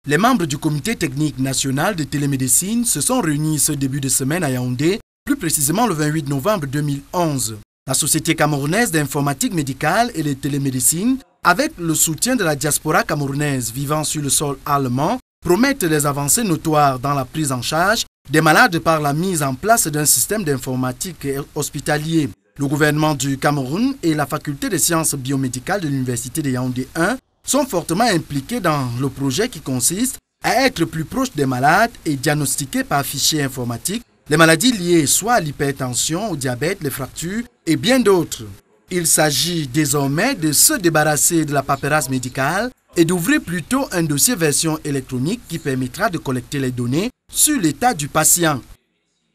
Les membres du comité technique national de télémédecine se sont réunis ce début de semaine à Yaoundé, plus précisément le 28 novembre 2011. La Société camerounaise d'informatique médicale et de télémédecine, avec le soutien de la diaspora camerounaise vivant sur le sol allemand, promettent des avancées notoires dans la prise en charge des malades par la mise en place d'un système d'informatique hospitalier. Le gouvernement du Cameroun et la faculté des sciences biomédicales de l'université de Yaoundé 1 sont fortement impliqués dans le projet qui consiste à être plus proche des malades et diagnostiquer par fichier informatique les maladies liées soit à l'hypertension, au diabète, les fractures et bien d'autres. Il s'agit désormais de se débarrasser de la paperasse médicale et d'ouvrir plutôt un dossier version électronique qui permettra de collecter les données sur l'état du patient.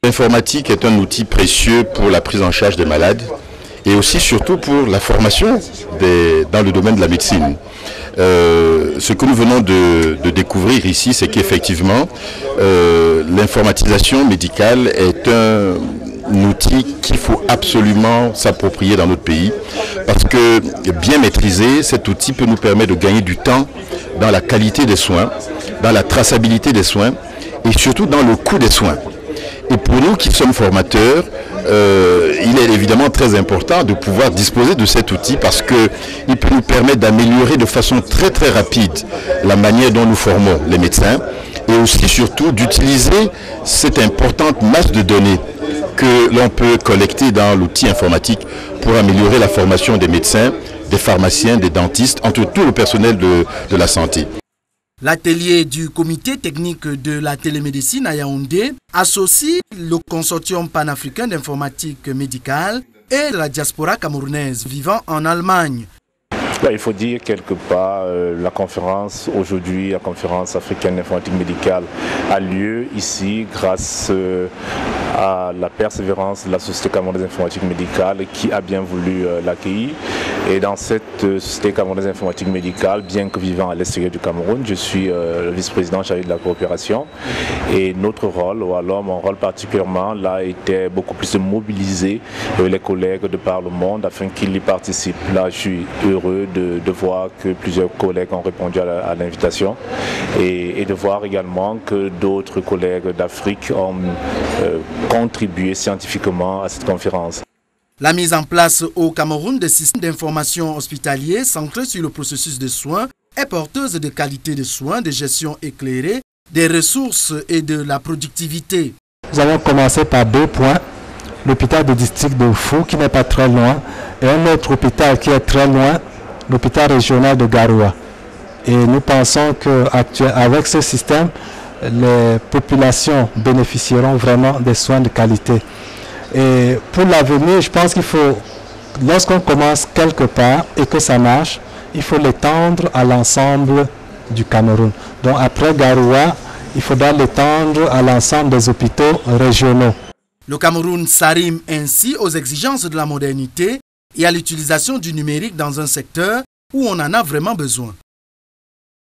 L'informatique est un outil précieux pour la prise en charge des malades et aussi surtout pour la formation dans le domaine de la médecine. Ce que nous venons de découvrir ici, c'est qu'effectivement, l'informatisation médicale est un outil qu'il faut absolument s'approprier dans notre pays parce que bien maîtrisé, cet outil peut nous permettre de gagner du temps dans la qualité des soins, dans la traçabilité des soins et surtout dans le coût des soins. Et pour nous qui sommes formateurs, il est évidemment très important de pouvoir disposer de cet outil parce qu'il peut nous permettre d'améliorer de façon très rapide la manière dont nous formons les médecins et aussi surtout d'utiliser cette importante masse de données que l'on peut collecter dans l'outil informatique pour améliorer la formation des médecins, des pharmaciens, des dentistes, entre tout le personnel de la santé. L'atelier du comité technique de la télémédecine à Yaoundé associe le consortium panafricain d'informatique médicale et la diaspora camerounaise vivant en Allemagne. Il faut dire quelque part, la conférence aujourd'hui, la conférence africaine d'informatique médicale a lieu ici grâce à la persévérance de la Société camerounaise d'informatique médicale qui a bien voulu l'accueillir. Et dans cette Société camerounaise d'informatique médicale, bien que vivant à l'extérieur du Cameroun, je suis le vice-président chargé de la coopération. Et notre rôle, ou alors mon rôle particulièrement, là, était beaucoup plus de mobiliser les collègues de par le monde afin qu'ils y participent. Là, je suis heureux de voir que plusieurs collègues ont répondu à l'invitation et de voir également que d'autres collègues d'Afrique ont contribué scientifiquement à cette conférence. La mise en place au Cameroun de systèmes d'information hospitaliers centrés sur le processus de soins est porteuse de qualité de soins, de gestion éclairée, des ressources et de la productivité. Nous allons commencer par 2 points. L'hôpital de district de Fou qui n'est pas très loin et un autre hôpital qui est très loin, l'hôpital régional de Garoua. Et nous pensons qu'avec ce système, les populations bénéficieront vraiment des soins de qualité. Et pour l'avenir, je pense qu'il faut, lorsqu'on commence quelque part et que ça marche, il faut l'étendre à l'ensemble du Cameroun. Donc après Garoua, il faudra l'étendre à l'ensemble des hôpitaux régionaux. Le Cameroun s'arrime ainsi aux exigences de la modernité et à l'utilisation du numérique dans un secteur où on en a vraiment besoin.